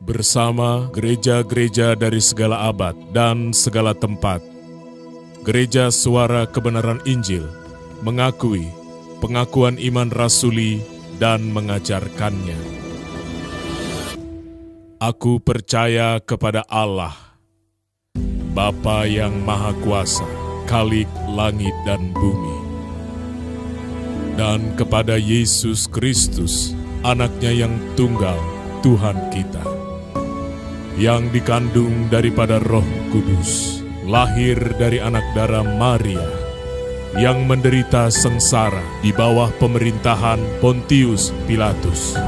bersama gereja-gereja dari segala abad dan segala tempat. Gereja Suara Kebenaran Injil mengakui pengakuan iman rasuli dan mengajarkannya. Aku percaya kepada Allah, Bapa yang Maha Kuasa, Khalik langit dan bumi, dan kepada Yesus Kristus, Anaknya yang tunggal, Tuhan kita, yang dikandung daripada Roh Kudus, lahir dari anak darah Maria, yang menderita sengsara di bawah pemerintahan Pontius Pilatus,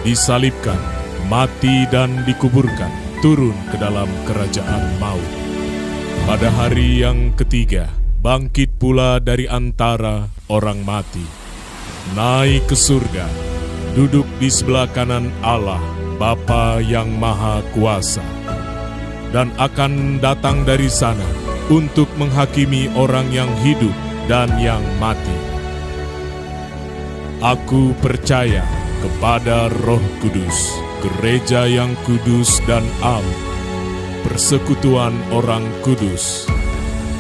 disalibkan, mati dan dikuburkan, turun ke dalam kerajaan maut. Pada hari yang ketiga, bangkit pula dari antara orang mati, naik ke surga, duduk di sebelah kanan Allah, Bapa yang Maha Kuasa, dan akan datang dari sana untuk menghakimi orang yang hidup dan yang mati. Aku percaya kepada Roh Kudus, gereja yang kudus dan am, persekutuan orang kudus,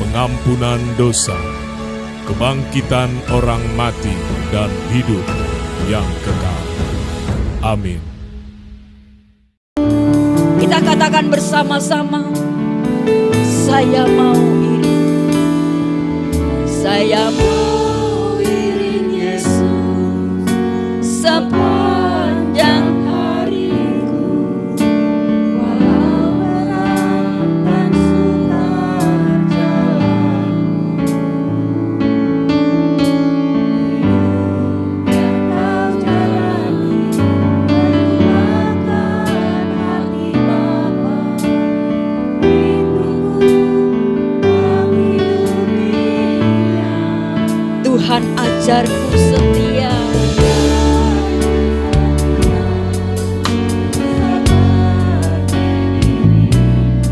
pengampunan dosa, kebangkitan orang mati dan hidup yang kekal. Amin. Kita katakan bersama-sama, saya mau iring, saya mau iring Yesus sepanjang hariku, walau berat dan sukar jalan, yang kau jalani melupakan hati Bapa, Tuhan ajarku setia.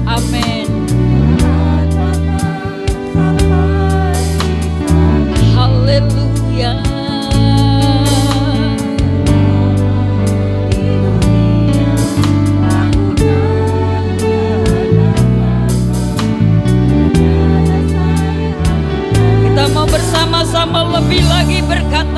Amin. Haleluya. Kita mau bersama-sama lebih lagi berkata,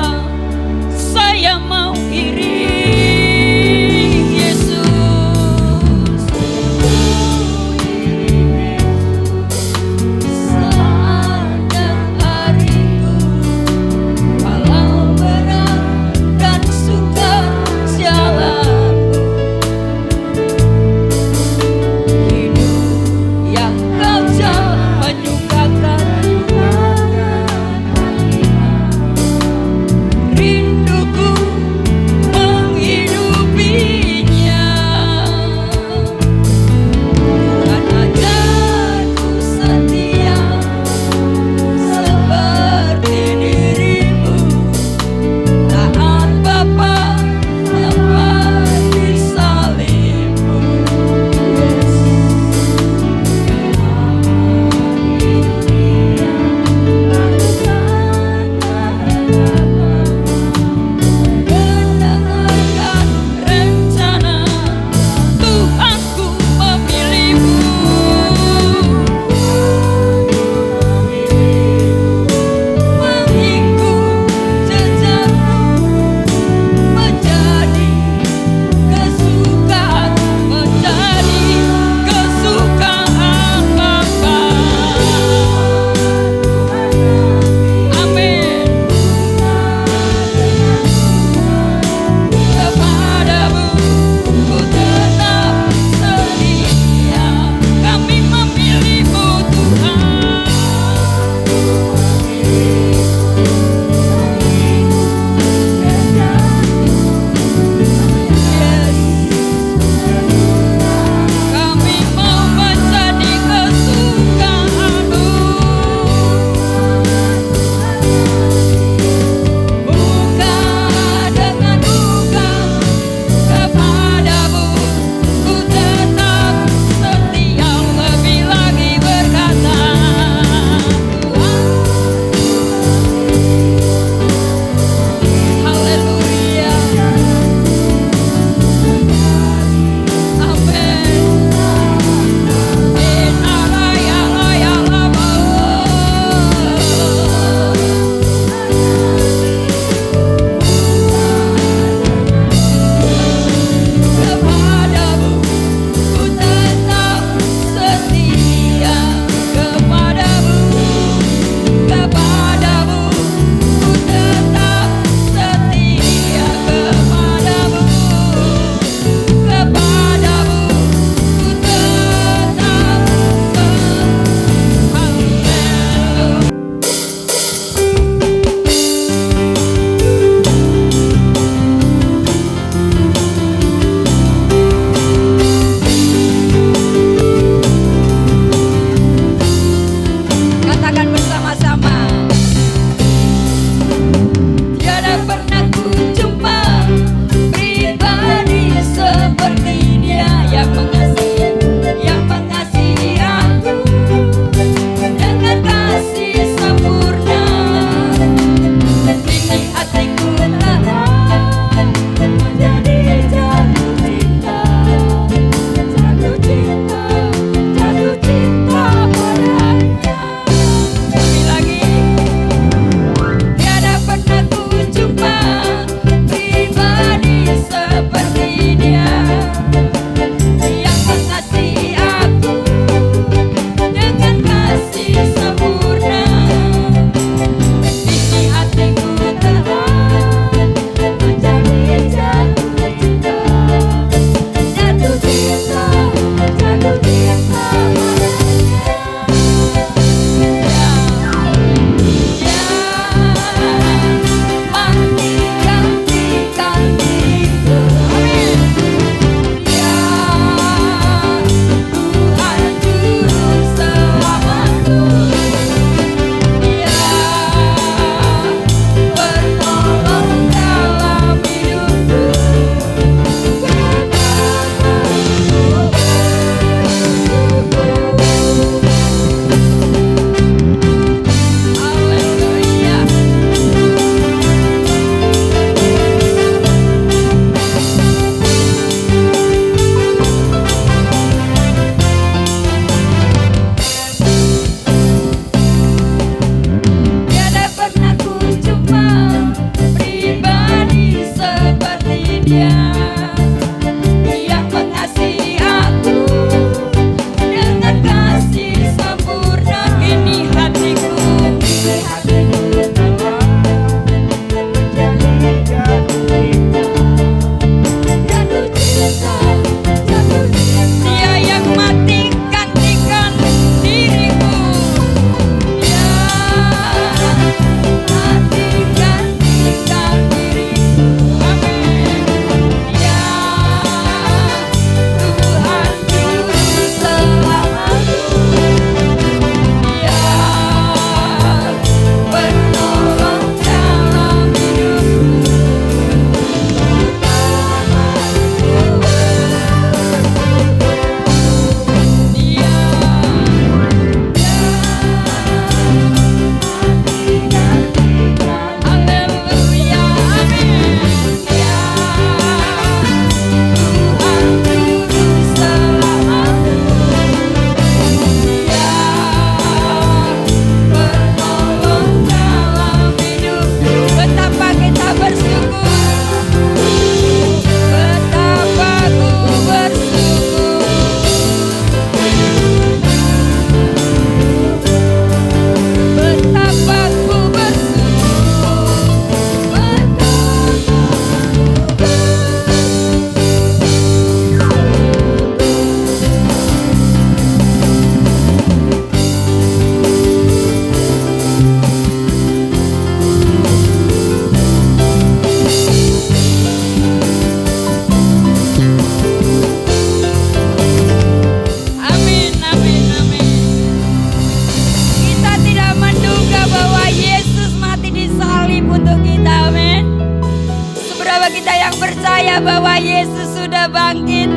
bangkit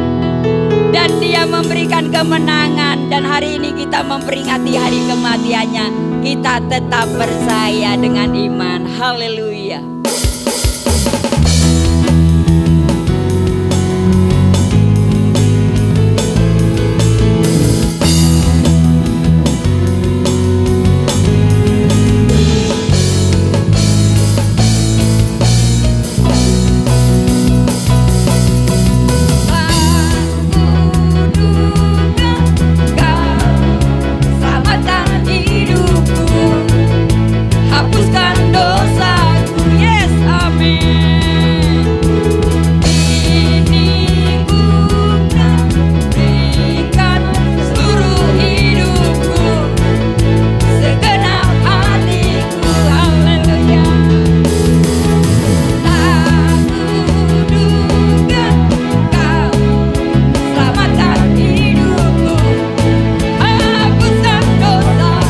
dan Dia memberikan kemenangan. Dan hari ini kita memperingati hari kematiannya. Kita tetap percaya dengan iman. Haleluya. Hapuskan dosaku, yes, amin. Ini bukan berikan seluruh hidupku, segenap hatiku, haleluya. Tak kuduga kau selamatkan hidupku, hapuskan dosaku.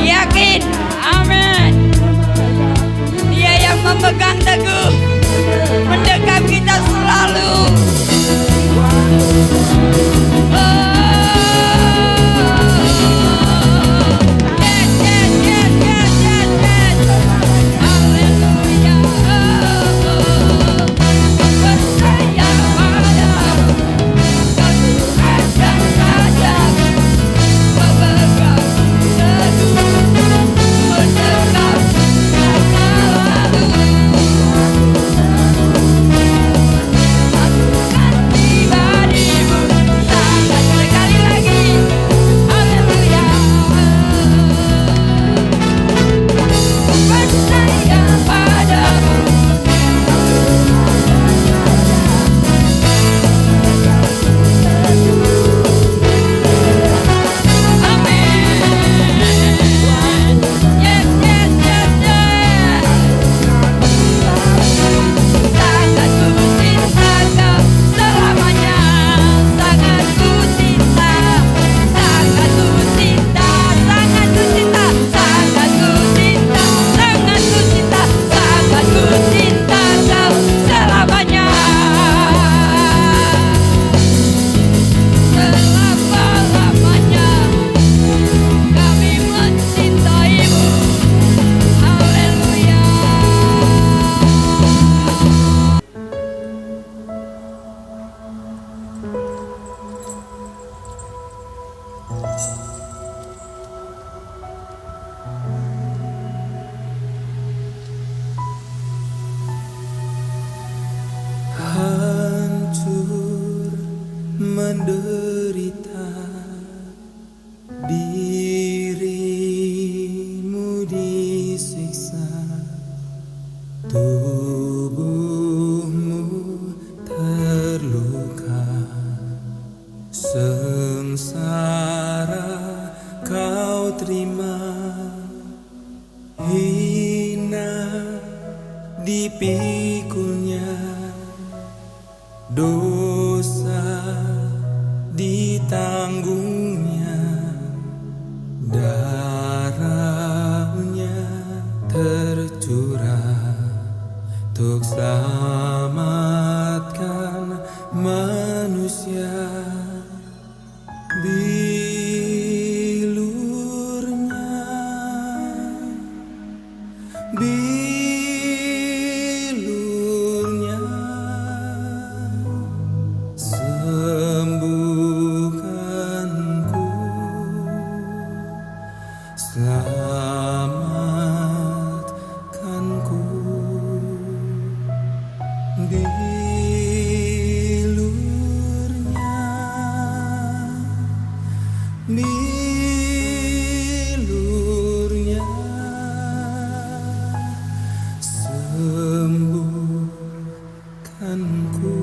Yakin, amin. Dia yang memegang teguh, mendekap kita selalu. Haleluya. Percaya padamu, kau Tuhan dan Rajaku, memegang teguh, mendekap selalu. dipikulnya, dosa ditanggungnya, darahnya tercurah untuk selamatkan manusia. Bilurnya sembuhkanku, selamatkanku. Bilurnya, bilurnya sembuhkanku,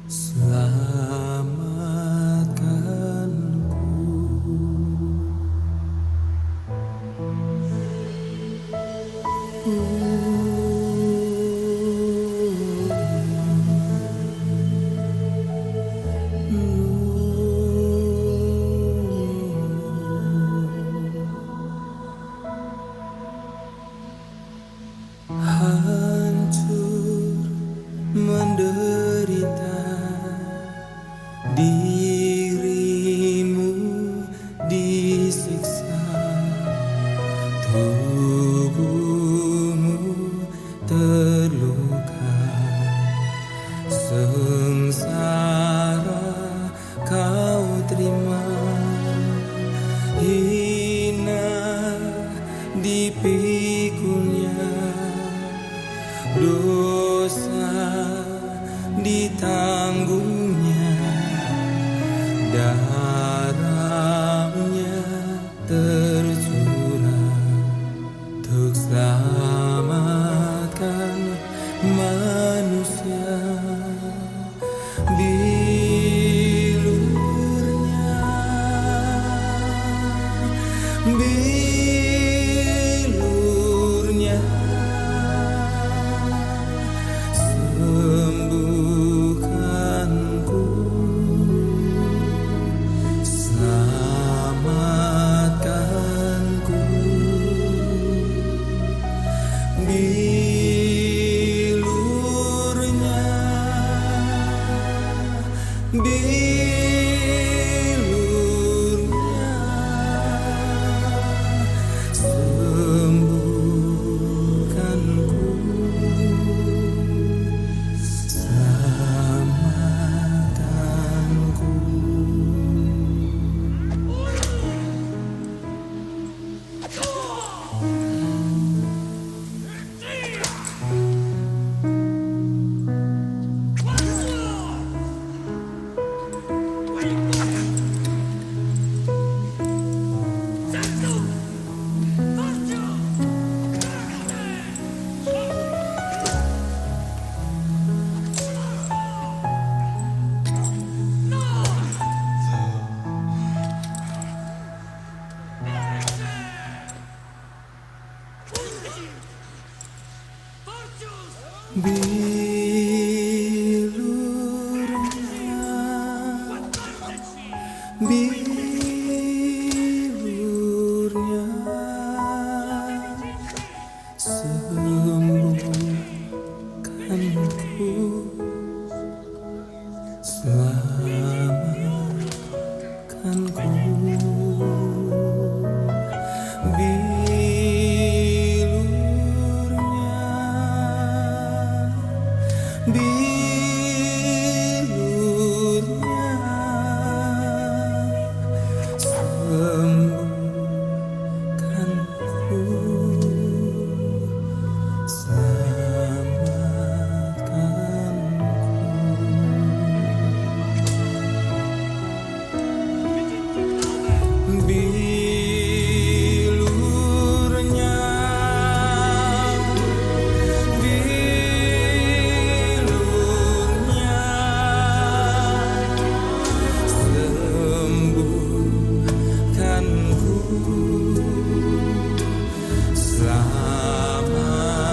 selamatkanku. Hancur menderita, dirimu disiksa, tubuhmu terluka, sengsara kau terima, hina dipikulnya, dosa ditanggungnya, darahnya tercurah untuk selamatkan manusia. Bilurnya, bilurnya sembuhkanku, selamatkanku. Bilurnya, bilurnya sembuhkanku, selamatkanku. Bilurnya, sembuhkanku, selamatkanku. Bilurnya, sembuhkanku, selamatkanku. Bilurnya, bilurnya sembuhkanku, selamatkanku.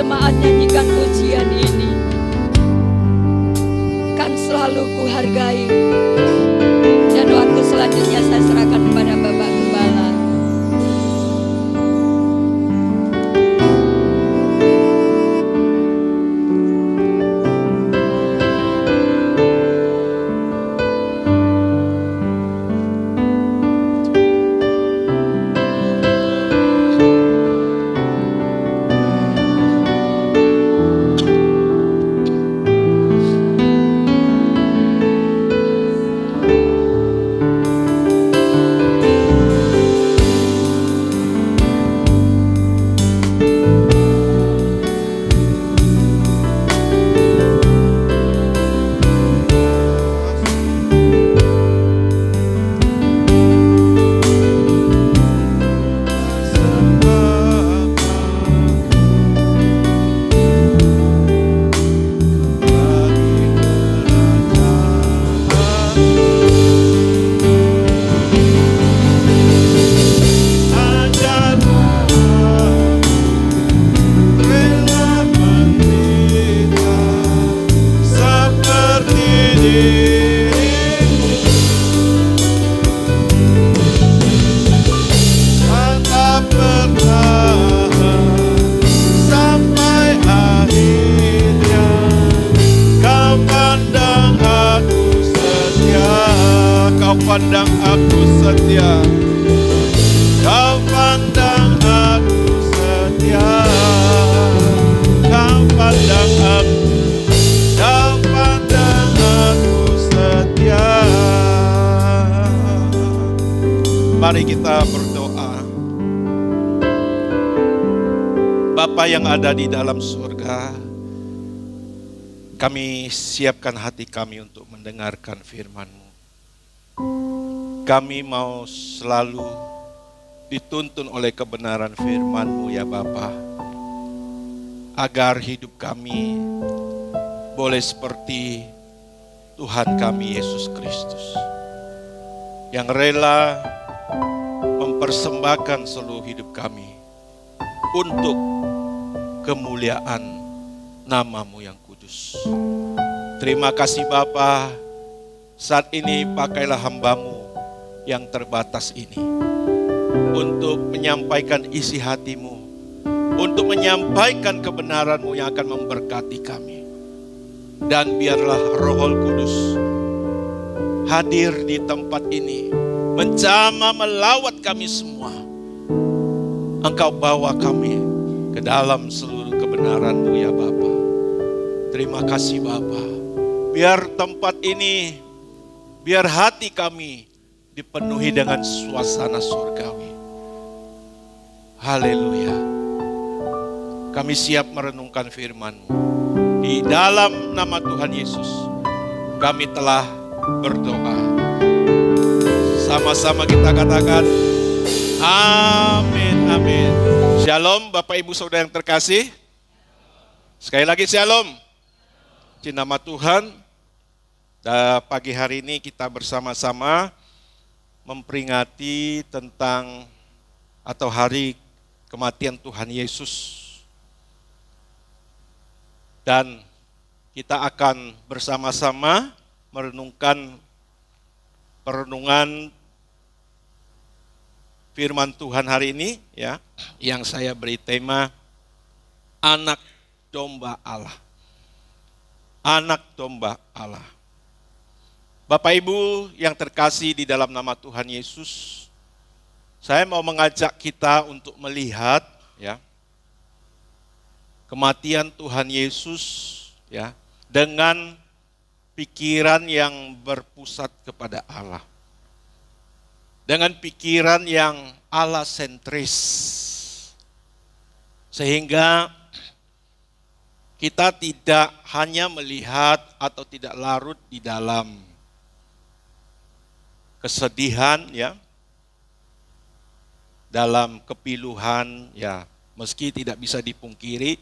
jemaat nyanyikan pujian ini, kan selalu kuhargai. Dan waktu selanjutnya saya serahkan kepada Bapak Gembala. Pandang aku setia, kau pandang aku setia, kau pandang aku setia. Mari kita berdoa. Bapa yang ada di dalam surga, kami siapkan hati kami untuk mendengarkan firman-Mu. Kami mau selalu dituntun oleh kebenaran firman-Mu ya Bapa, agar hidup kami boleh seperti Tuhan kami Yesus Kristus, yang rela mempersembahkan seluruh hidup kami untuk kemuliaan nama-Mu yang kudus. Terima kasih Bapa, saat ini pakailah hamba-Mu yang terbatas ini untuk menyampaikan isi hati-Mu, untuk menyampaikan kebenaran-Mu yang akan memberkati kami. Dan biarlah Roh Kudus hadir di tempat ini, menjamah melawat kami semua. Engkau bawa kami ke dalam seluruh kebenaran-Mu ya Bapa. Terima kasih Bapa. Biar tempat ini, biar hati kami dipenuhi dengan suasana surgawi. Haleluya. Kami siap merenungkan firman-Mu. Di dalam nama Tuhan Yesus, kami telah berdoa. Sama-sama kita katakan, amin, amin. Shalom Bapak Ibu Saudara yang terkasih. Sekali lagi shalom. Di nama Tuhan, pagi hari ini kita bersama-sama memperingati tentang atau hari kematian Tuhan Yesus. Dan kita akan bersama-sama merenungkan perenungan firman Tuhan hari ini ya, yang saya beri tema Anak Domba Allah. Anak Domba Allah. Bapak Ibu yang terkasih di dalam nama Tuhan Yesus, saya mau mengajak kita untuk melihat ya kematian Tuhan Yesus ya dengan pikiran yang berpusat kepada Allah. Dengan pikiran yang Allah sentris. Sehingga kita tidak hanya melihat atau tidak larut di dalam kesedihan ya, dalam kepiluhan ya, meski tidak bisa dipungkiri,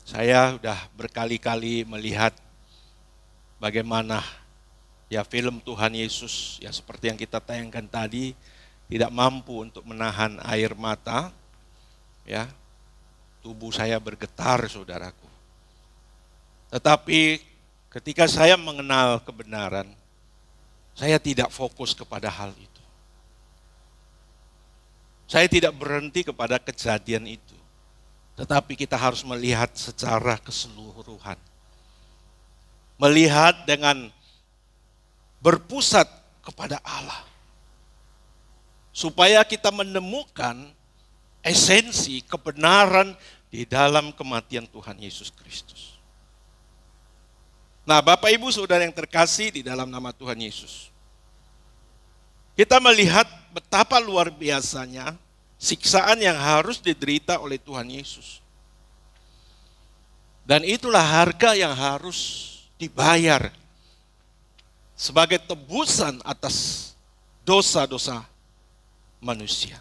saya sudah berkali-kali melihat bagaimana ya film Tuhan Yesus ya, seperti yang kita tayangkan tadi, tidak mampu untuk menahan air mata ya, tubuh saya bergetar, saudaraku. Tetapi ketika saya mengenal kebenaran, saya tidak fokus kepada hal itu. Saya tidak berhenti kepada kejadian itu. Tetapi kita harus melihat secara keseluruhan. Melihat dengan berpusat kepada Allah. Supaya kita menemukan esensi kebenaran di dalam kematian Tuhan Yesus Kristus. Nah, Bapak Ibu Saudara yang terkasih di dalam nama Tuhan Yesus. Kita melihat betapa luar biasanya siksaan yang harus diderita oleh Tuhan Yesus. Dan itulah harga yang harus dibayar sebagai tebusan atas dosa-dosa manusia.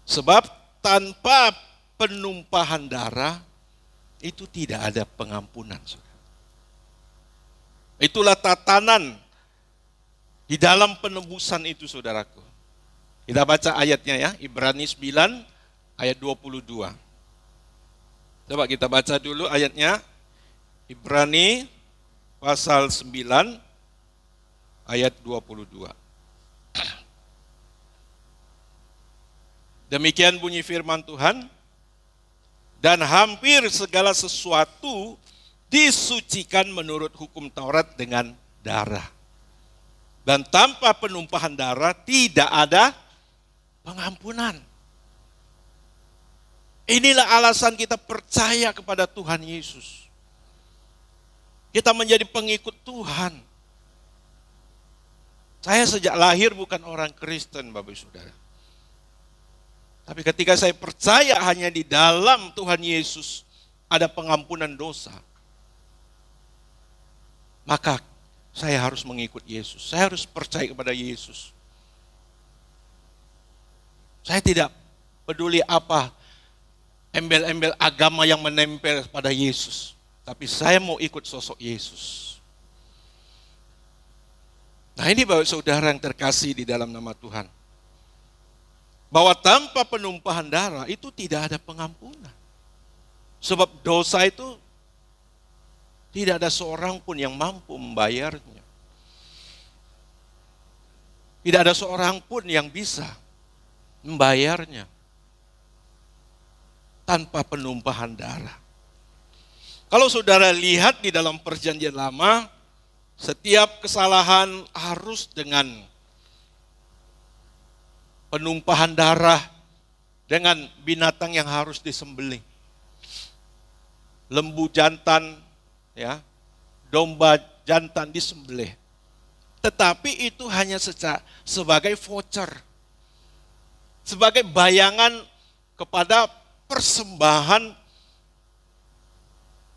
Sebab tanpa penumpahan darah itu tidak ada pengampunan. Itulah tatanan di dalam penebusan itu, saudaraku. Kita baca ayatnya ya, Ibrani 9 ayat 22. Coba kita baca dulu ayatnya. Ibrani pasal 9 ayat 22. Demikian bunyi firman Tuhan. Dan hampir segala sesuatu disucikan menurut hukum Taurat dengan darah. Dan tanpa penumpahan darah tidak ada pengampunan. Inilah alasan kita percaya kepada Tuhan Yesus. Kita menjadi pengikut Tuhan. Saya sejak lahir bukan orang Kristen, Bapak Saudara. Tapi ketika saya percaya hanya di dalam Tuhan Yesus ada pengampunan dosa, maka saya harus mengikut Yesus. Saya harus percaya kepada Yesus. Saya tidak peduli apa embel-embel agama yang menempel pada Yesus. Tapi saya mau ikut sosok Yesus. Nah, ini Bapak Saudara yang terkasih di dalam nama Tuhan. Bahwa tanpa penumpahan darah itu tidak ada pengampunan. Sebab dosa itu tidak ada seorang pun yang mampu membayarnya. Tidak ada seorang pun yang bisa membayarnya tanpa penumpahan darah. Kalau saudara lihat di dalam Perjanjian Lama, setiap kesalahan harus dengan penumpahan darah, dengan binatang yang harus disembelih. Lembu jantan, ya, domba jantan disembelih. Tetapi itu hanya sebagai voucher, sebagai bayangan kepada persembahan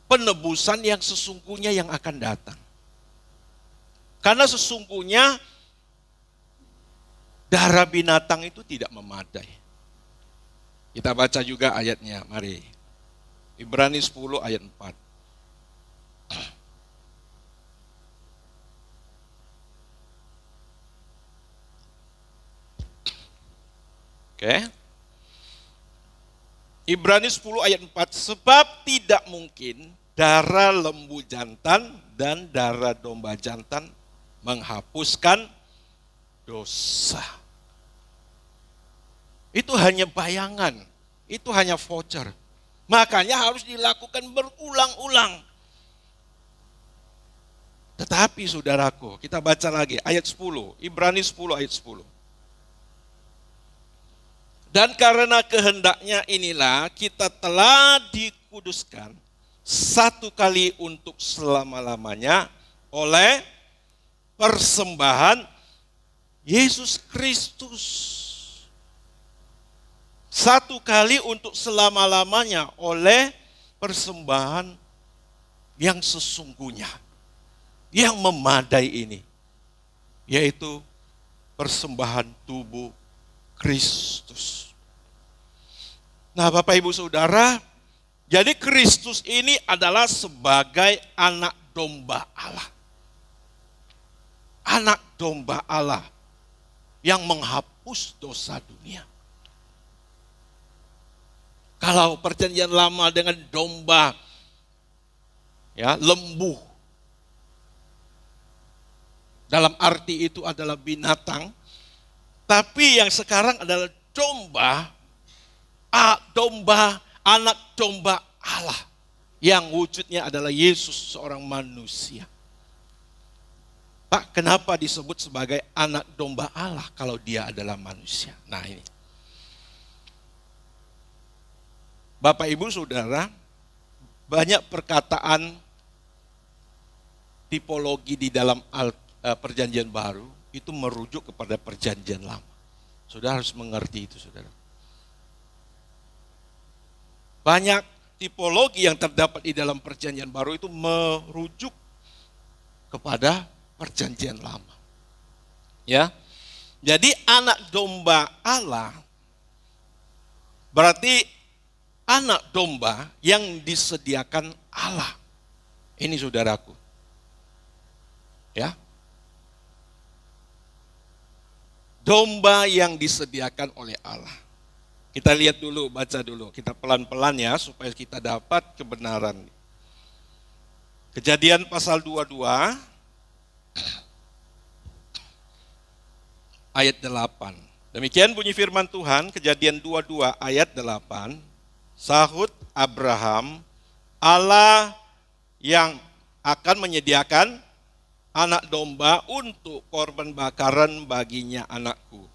penebusan yang sesungguhnya yang akan datang. Karena sesungguhnya darah binatang itu tidak memadai. Kita baca juga ayatnya, mari. Ibrani 10 ayat 4. Oke. Ibrani 10 ayat 4, sebab tidak mungkin darah lembu jantan dan darah domba jantan menghapuskan dosa. Itu hanya bayangan, itu hanya voucher. Makanya harus dilakukan berulang-ulang. Tetapi saudaraku, kita baca lagi ayat 10, Ibrani 10 ayat 10. Dan karena kehendaknya inilah kita telah dikuduskan satu kali untuk selama-lamanya oleh persembahan Yesus Kristus. Satu kali untuk selama-lamanya oleh persembahan yang sesungguhnya, yang memadai ini, yaitu persembahan tubuh Kristus. Nah, Bapak Ibu Saudara, jadi Kristus ini adalah sebagai anak domba Allah. Anak domba Allah yang menghapus dosa dunia. Kalau perjanjian lama dengan domba, ya, lembu, dalam arti itu adalah binatang, tapi yang sekarang adalah domba, anak domba Allah, yang wujudnya adalah Yesus, seorang manusia. Pak, kenapa disebut sebagai anak domba Allah kalau dia adalah manusia? Nah ini, Bapak Ibu Saudara, banyak perkataan tipologi di dalam perjanjian baru itu merujuk kepada perjanjian lama. Saudara harus mengerti itu, saudara. Banyak tipologi yang terdapat di dalam perjanjian baru itu merujuk kepada perjanjian lama. Ya. Jadi anak domba Allah berarti anak domba yang disediakan Allah. Ini saudaraku. Ya. Domba yang disediakan oleh Allah. Kita lihat dulu, baca dulu. Kita pelan-pelan ya supaya kita dapat kebenaran. Kejadian pasal 22 ayat 8. Demikian bunyi firman Tuhan, Kejadian 22 ayat 8. Sahut Abraham, Allah yang akan menyediakan anak domba untuk korban bakaran baginya anakku.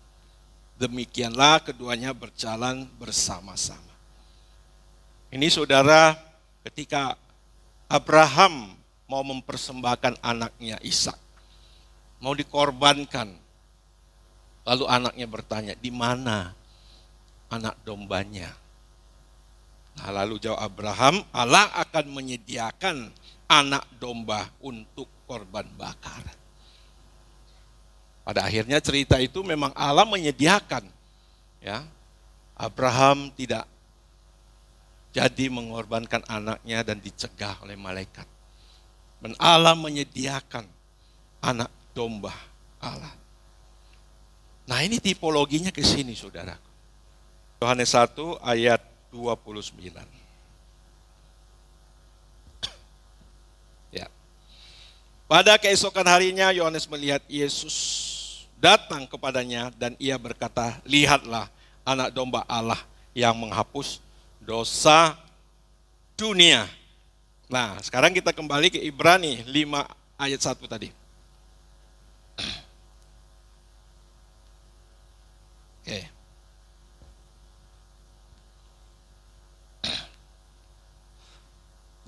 Demikianlah keduanya berjalan bersama-sama. Ini saudara, ketika Abraham mau mempersembahkan anaknya Ishak, mau dikorbankan, lalu anaknya bertanya, di mana anak dombanya? Nah, lalu jawab Abraham, Allah akan menyediakan anak domba untuk korban bakaran. Pada akhirnya cerita itu memang Allah menyediakan. Ya, Abraham tidak jadi mengorbankan anaknya dan dicegah oleh malaikat. Dan Allah menyediakan anak domba Allah. Nah ini tipologinya ke sini saudara. Yohanes 1 ayat 29. Ya. Pada keesokan harinya Yohanes melihat Yesus datang kepadanya dan ia berkata, lihatlah anak domba Allah yang menghapus dosa dunia. Nah sekarang kita kembali ke Ibrani 5 ayat 1 tadi. Oke.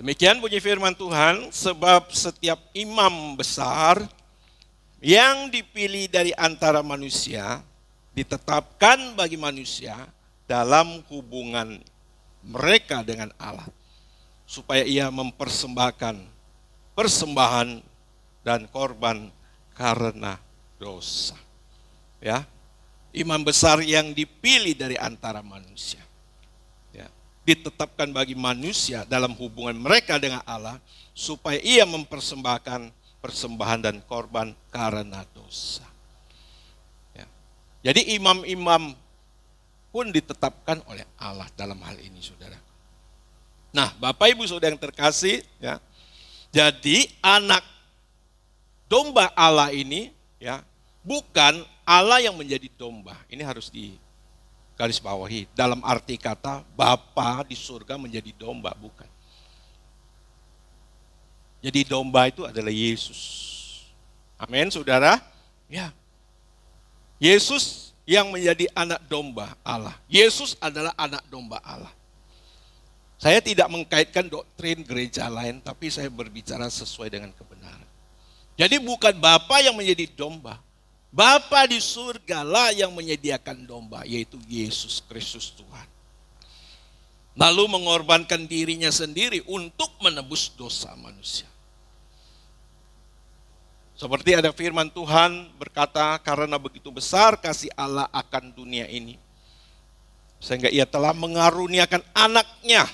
Demikian bunyi firman Tuhan, sebab setiap imam besar yang dipilih dari antara manusia, ditetapkan bagi manusia dalam hubungan mereka dengan Allah, supaya ia mempersembahkan persembahan dan korban karena dosa. Ya, imam besar yang dipilih dari antara manusia, ya, ditetapkan bagi manusia dalam hubungan mereka dengan Allah, supaya ia mempersembahkan persembahan dan korban karena dosa. Ya. Jadi imam-imam pun ditetapkan oleh Allah dalam hal ini, saudara. Nah, Bapak Ibu Saudara yang terkasih, ya. Jadi anak domba Allah ini, ya, bukan Allah yang menjadi domba. Ini harus digarisbawahi. Dalam arti kata Bapa di surga menjadi domba, bukan. Jadi domba itu adalah Yesus. Amin, saudara. Ya. Yesus yang menjadi anak domba Allah. Yesus adalah anak domba Allah. Saya tidak mengkaitkan doktrin gereja lain, tapi saya berbicara sesuai dengan kebenaran. Jadi bukan Bapa yang menjadi domba. Bapa di surga lah yang menyediakan domba, yaitu Yesus Kristus Tuhan. Lalu mengorbankan dirinya sendiri untuk menebus dosa manusia. Seperti ada firman Tuhan berkata, karena begitu besar kasih Allah akan dunia ini, sehingga ia telah mengaruniakan anaknya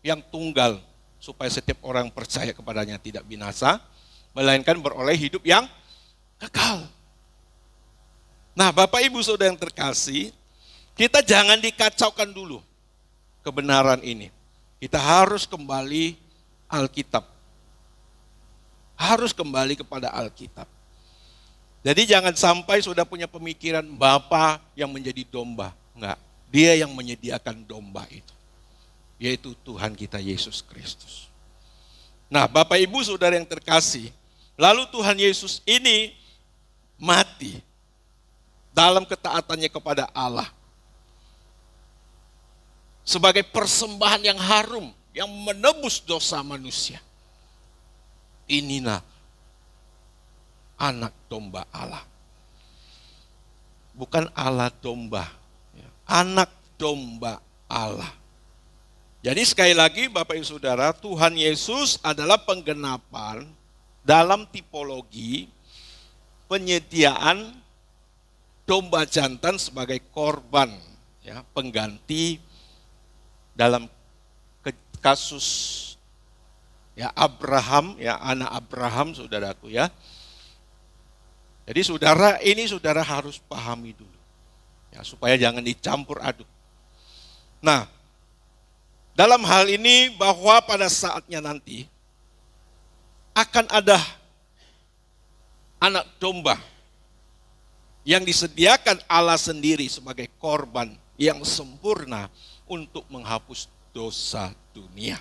yang tunggal, supaya setiap orang percaya kepadanya tidak binasa, melainkan beroleh hidup yang kekal. Nah Bapak Ibu Saudara yang terkasih, kita jangan dikacaukan dulu. kebenaran ini, kita harus kembali Alkitab. Harus kembali kepada Alkitab. Jadi jangan sampai sudah punya pemikiran Bapa yang menjadi domba. Enggak, Dia yang menyediakan domba itu, yaitu Tuhan kita Yesus Kristus. Nah, Bapak Ibu Saudara yang terkasih, lalu Tuhan Yesus ini mati dalam ketaatannya kepada Allah sebagai persembahan yang harum yang menebus dosa manusia. Inilah anak domba Allah. Bukan Allah domba, anak domba Allah. Jadi sekali lagi Bapak Ibu Saudara, Tuhan Yesus adalah penggenapan dalam tipologi penyediaan domba jantan sebagai korban, ya, pengganti dalam kasus ya Abraham, ya anak Abraham, saudaraku ya. Jadi saudara, ini saudara harus pahami dulu, ya, supaya jangan dicampur aduk. Nah, dalam hal ini bahwa pada saatnya nanti akan ada anak domba yang disediakan Allah sendiri sebagai korban yang sempurna untuk menghapus dosa dunia.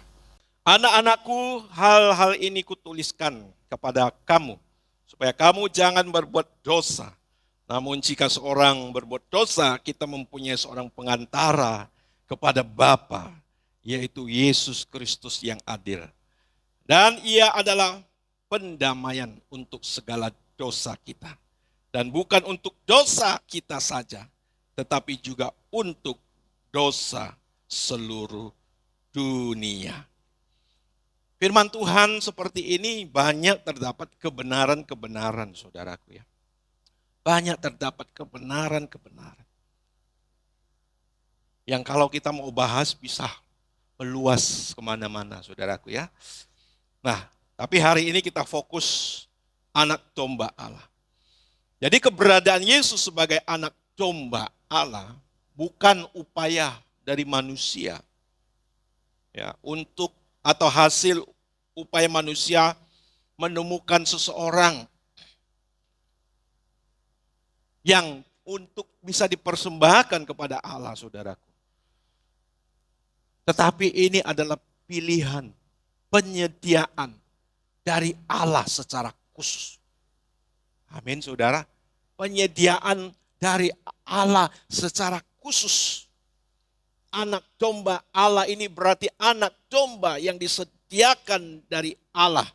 Anak-anakku, hal-hal ini kutuliskan kepada kamu, supaya kamu jangan berbuat dosa. Namun jika seorang berbuat dosa, kita mempunyai seorang pengantara kepada Bapa, yaitu Yesus Kristus yang adil. Dan ia adalah pendamaian untuk segala dosa kita. Dan bukan untuk dosa kita saja, tetapi juga untuk dosa seluruh dunia. Firman Tuhan seperti ini banyak terdapat kebenaran-kebenaran, saudaraku ya. Banyak terdapat kebenaran-kebenaran. Yang kalau kita mau bahas bisa meluas kemana-mana, saudaraku ya. Nah, tapi hari ini kita fokus anak domba Allah. Jadi keberadaan Yesus sebagai anak domba Allah bukan upaya dari manusia, ya, untuk atau hasil upaya manusia menemukan seseorang yang untuk bisa dipersembahkan kepada Allah, saudaraku. Tetapi ini adalah pilihan, penyediaan dari Allah secara khusus. Amin, saudara. Penyediaan dari Allah secara khusus. Anak domba Allah ini berarti anak domba yang disediakan dari Allah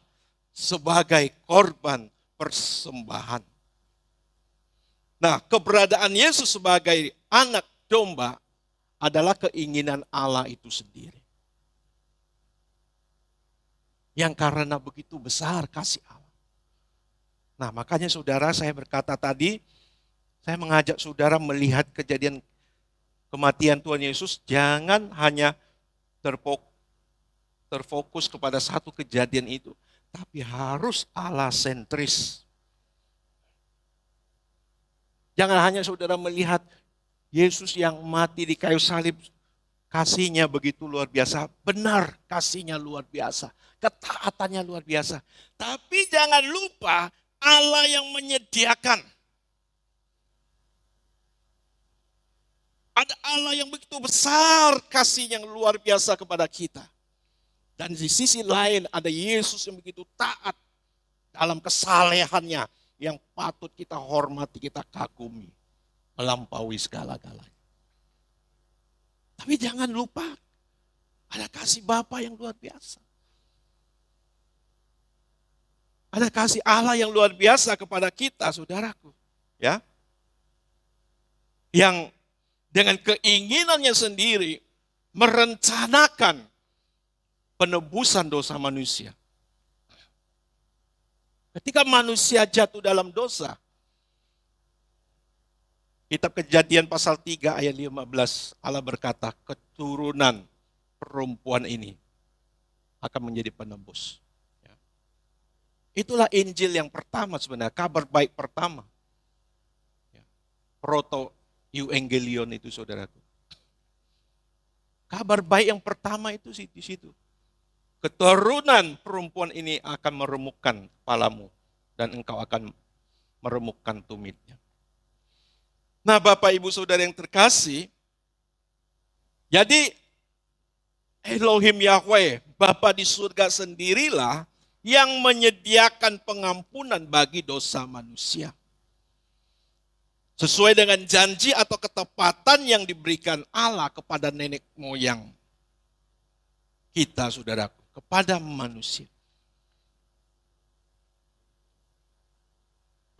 sebagai korban persembahan. Nah, keberadaan Yesus sebagai anak domba adalah keinginan Allah itu sendiri. Yang karena begitu besar kasih Allah. Nah, makanya saudara, saya berkata tadi, saya mengajak saudara melihat kejadian kematian Tuhan Yesus, jangan hanya terfokus kepada satu kejadian itu, tapi harus Allah sentris. Jangan hanya saudara melihat Yesus yang mati di kayu salib, kasihnya begitu luar biasa, benar kasihnya luar biasa, ketaatannya luar biasa. Tapi jangan lupa Allah yang menyediakan. Ada Allah yang begitu besar kasih yang luar biasa kepada kita. Dan di sisi lain ada Yesus yang begitu taat dalam kesalehannya yang patut kita hormati, kita kagumi, melampaui segala-galanya. Tapi jangan lupa ada kasih Bapa yang luar biasa. Ada kasih Allah yang luar biasa kepada kita, saudaraku. Ya, yang dengan keinginannya sendiri merencanakan penebusan dosa manusia. Ketika manusia jatuh dalam dosa, Kitab Kejadian pasal 3 ayat 15, Allah berkata, keturunan perempuan ini akan menjadi penebus. Ya. Itulah Injil yang pertama sebenarnya, kabar baik pertama. Ya. Proto Evangelion itu, saudaraku. Kabar baik yang pertama itu di situ. Keturunan perempuan ini akan meremukkan kepalamu dan engkau akan meremukkan tumitnya. Nah, Bapak Ibu Saudara yang terkasih, jadi Elohim Yahweh, Bapa di surga sendirilah yang menyediakan pengampunan bagi dosa manusia. Sesuai dengan janji atau ketepatan yang diberikan Allah kepada nenek moyang kita, saudaraku, kepada manusia.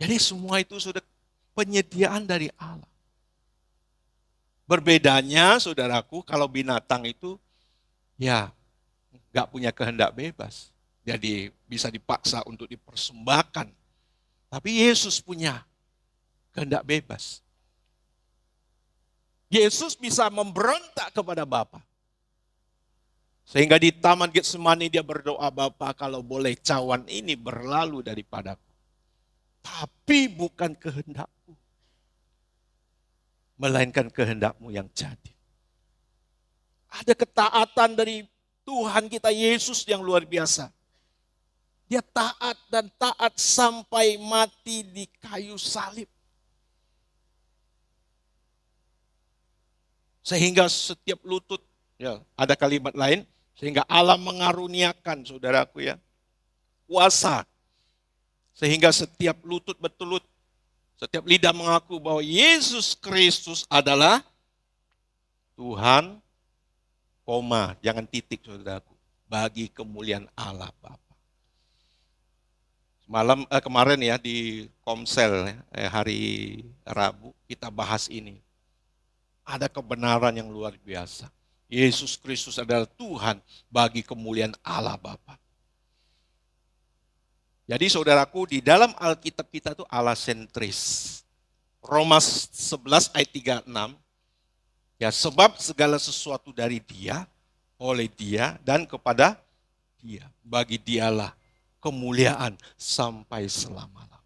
Jadi semua itu sudah penyediaan dari Allah. Berbedanya, saudaraku, kalau binatang itu ya nggak punya kehendak bebas. Jadi bisa dipaksa untuk dipersembahkan. Tapi Yesus punya kehendak bebas. Yesus bisa memberontak kepada Bapa. Sehingga di Taman Getsemani dia berdoa, Bapa, kalau boleh cawan ini berlalu daripadaku. Tapi bukan kehendakku, melainkan kehendakmu yang jadi. Ada ketaatan dari Tuhan kita Yesus yang luar biasa. Dia taat dan taat sampai mati di kayu salib. Sehingga setiap lutut, ya, ada kalimat lain, sehingga Allah mengaruniakan, saudaraku ya, kuasa. Sehingga setiap lutut bertelut, setiap lidah mengaku bahwa Yesus Kristus adalah Tuhan, koma, jangan titik, saudaraku, bagi kemuliaan Allah Bapa. Kemarin ya di Komsel hari Rabu kita bahas ini. Ada kebenaran yang luar biasa. Yesus Kristus adalah Tuhan bagi kemuliaan Allah Bapa. Jadi saudaraku, di dalam Alkitab kita itu Allah sentris. Roma 11 ayat 36. Ya, sebab segala sesuatu dari Dia, oleh Dia dan kepada Dia. Bagi Dialah kemuliaan sampai selama-lamanya.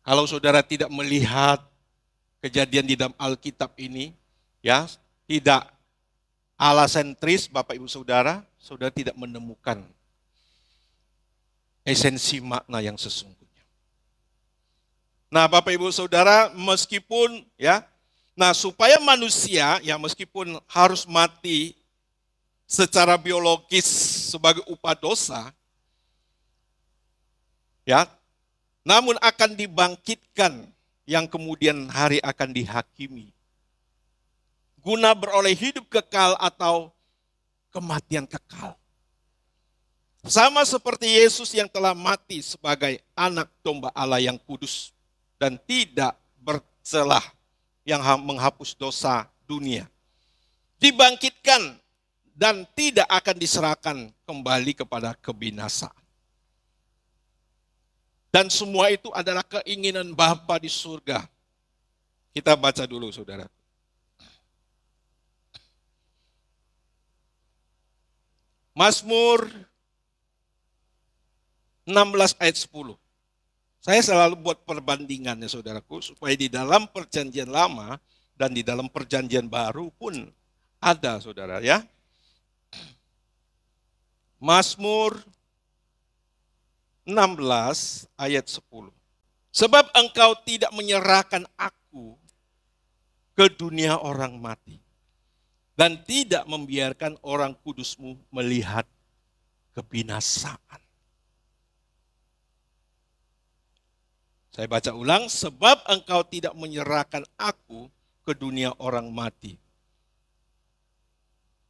Kalau saudara tidak melihat kejadian di dalam Alkitab ini, ya, tidak Allah sentris, Bapak Ibu Saudara, saudara tidak menemukan esensi makna yang sesungguhnya. Nah, Bapak Ibu Saudara, meskipun ya, nah supaya manusia ya meskipun harus mati secara biologis sebagai upah dosa, ya, namun akan dibangkitkan yang kemudian hari akan dihakimi. Guna beroleh hidup kekal atau kematian kekal. Sama seperti Yesus yang telah mati sebagai anak domba Allah yang kudus dan tidak bercelah yang menghapus dosa dunia. Dibangkitkan dan tidak akan diserahkan kembali kepada kebinasaan. Dan semua itu adalah keinginan Bapa di surga. Kita baca dulu, saudara. Mazmur 16 ayat 10. Saya selalu buat perbandingannya, saudaraku, supaya di dalam perjanjian lama dan di dalam perjanjian baru pun ada, saudara ya. Mazmur 16 ayat 10. Sebab engkau tidak menyerahkan aku ke dunia orang mati dan tidak membiarkan orang kudusmu melihat kebinasaan. Saya baca ulang, sebab engkau tidak menyerahkan aku ke dunia orang mati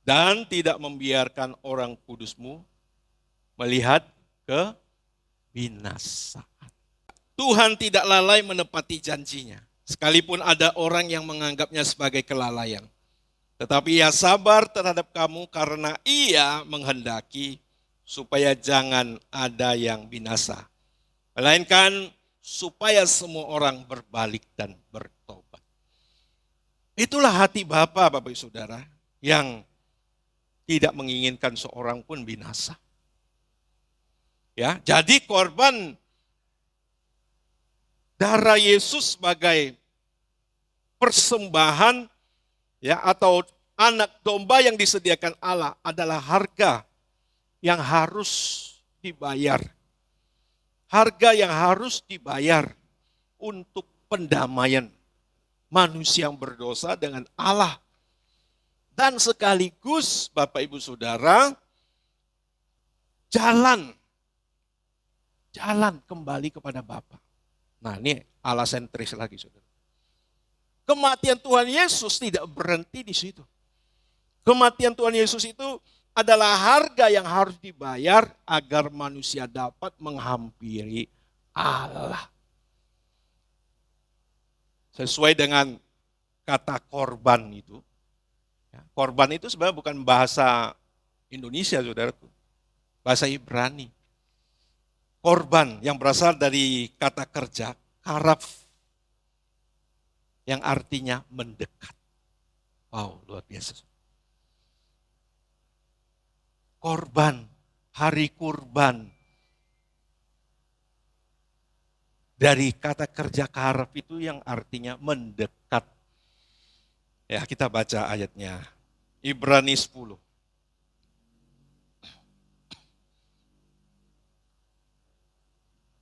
dan tidak membiarkan orang kudusmu melihat kebinasaan. Tuhan tidak lalai menepati janjinya, sekalipun ada orang yang menganggapnya sebagai kelalaian. Tetapi Ia sabar terhadap kamu karena Ia menghendaki supaya jangan ada yang binasa, melainkan supaya semua orang berbalik dan bertobat. Itulah hati Bapa, Bapak Ibu Saudara, yang tidak menginginkan seorang pun binasa. Ya, jadi korban darah Yesus sebagai persembahan ya, atau anak domba yang disediakan Allah adalah harga yang harus dibayar. Harga yang harus dibayar untuk pendamaian manusia yang berdosa dengan Allah. Dan sekaligus Bapak Ibu Saudara, jalan kembali kepada Bapa. Nah, ini Allah sentris lagi, Saudara. Kematian Tuhan Yesus tidak berhenti di situ. Kematian Tuhan Yesus itu adalah harga yang harus dibayar agar manusia dapat menghampiri Allah. Sesuai dengan kata korban itu. Korban itu sebenarnya bukan bahasa Indonesia, saudaraku. Bahasa Ibrani. Korban yang berasal dari kata kerja, karaf. Yang artinya mendekat. Wow, luar biasa. Korban, hari kurban. Dari kata kerja karaf itu yang artinya mendekat. Ya, kita baca ayatnya. Ibrani 10.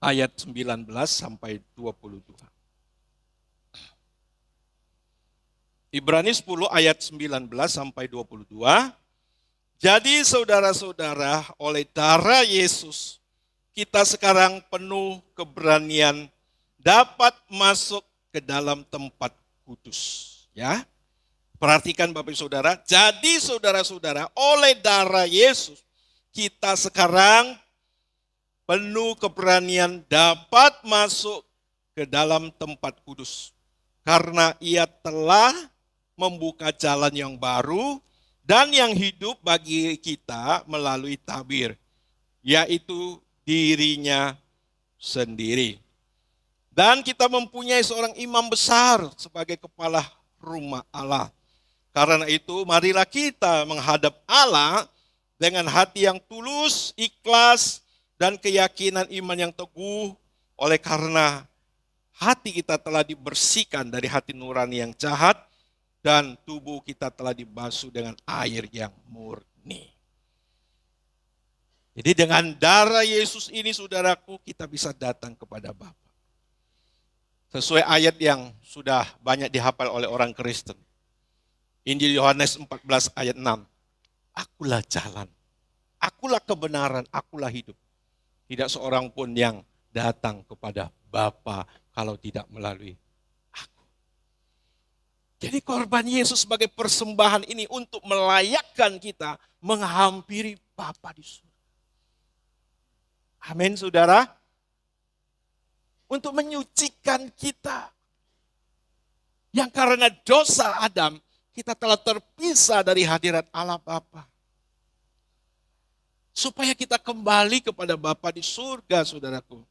Ayat 19 sampai 22. Ibrani 10 ayat 19 sampai 22. Jadi saudara-saudara, oleh darah Yesus, kita sekarang penuh keberanian dapat masuk ke dalam tempat kudus. Ya, perhatikan Bapak Saudara. Jadi saudara-saudara, oleh darah Yesus, kita sekarang penuh keberanian dapat masuk ke dalam tempat kudus. Karena ia telah membuka jalan yang baru dan yang hidup bagi kita melalui tabir, yaitu dirinya sendiri. Dan kita mempunyai seorang imam besar sebagai kepala rumah Allah. Karena itu marilah kita menghadap Allah dengan hati yang tulus, ikhlas, dan keyakinan iman yang teguh. Oleh karena hati kita telah dibersihkan dari hati nurani yang jahat, dan tubuh kita telah dibasuh dengan air yang murni. Jadi dengan darah Yesus ini, saudaraku, kita bisa datang kepada Bapa. Sesuai ayat yang sudah banyak dihafal oleh orang Kristen. Injil Yohanes 14 ayat 6. Akulah jalan, akulah kebenaran, akulah hidup. Tidak seorang pun yang datang kepada Bapa kalau tidak melalui aku. Jadi korban Yesus sebagai persembahan ini untuk melayakkan kita menghampiri Bapa di surga. Amin, saudara. Untuk menyucikan kita. Yang karena dosa Adam, kita telah terpisah dari hadirat Allah Bapa. Supaya kita kembali kepada Bapa di surga, saudaraku.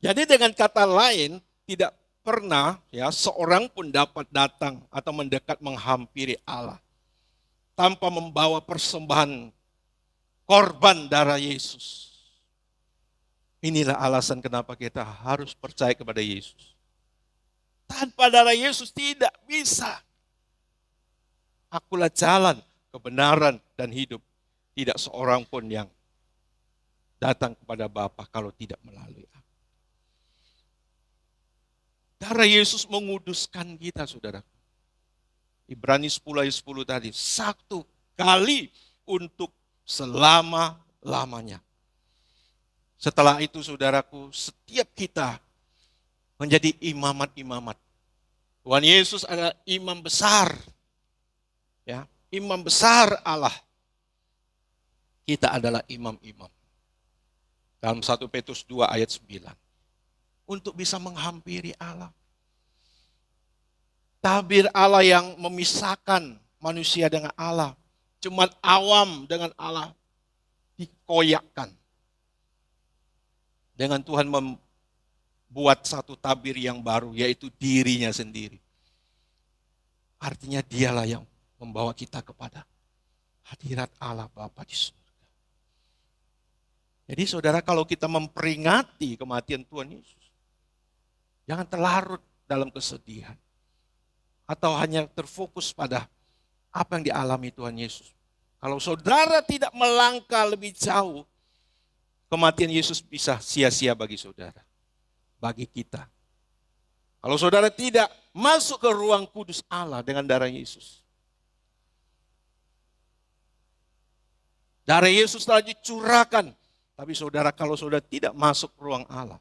Jadi dengan kata lain, tidak pernah ya seorang pun dapat datang atau mendekat menghampiri Allah tanpa membawa persembahan korban darah Yesus. Inilah alasan kenapa kita harus percaya kepada Yesus. Tanpa darah Yesus tidak bisa. Akulah jalan, kebenaran, dan hidup. Tidak seorang pun yang datang kepada Bapa kalau tidak melalui aku. Darah Yesus menguduskan kita, saudara. Ibrani 10 ayat 10 tadi. Satu kali untuk selama-lamanya. Setelah itu, saudaraku, setiap kita menjadi imamat-imamat. Tuhan Yesus adalah imam besar. Ya, imam besar Allah. Kita adalah imam-imam. Dalam 1 Petrus 2 ayat 9. Untuk bisa menghampiri Allah. Tabir Allah yang memisahkan manusia dengan Allah. Cuma awam dengan Allah dikoyakkan. Dengan Tuhan membuat satu tabir yang baru, yaitu dirinya sendiri. Artinya dialah yang membawa kita kepada hadirat Allah Bapa di surga. Jadi saudara, kalau kita memperingati kematian Tuhan Yesus, jangan terlarut dalam kesedihan. Atau hanya terfokus pada apa yang dialami Tuhan Yesus? Kalau saudara tidak melangkah lebih jauh, kematian Yesus bisa sia-sia bagi saudara, bagi kita. Kalau saudara tidak masuk ke ruang kudus Allah dengan darah Yesus. Darah Yesus telah dicurahkan. Tapi saudara, kalau saudara tidak masuk ruang Allah,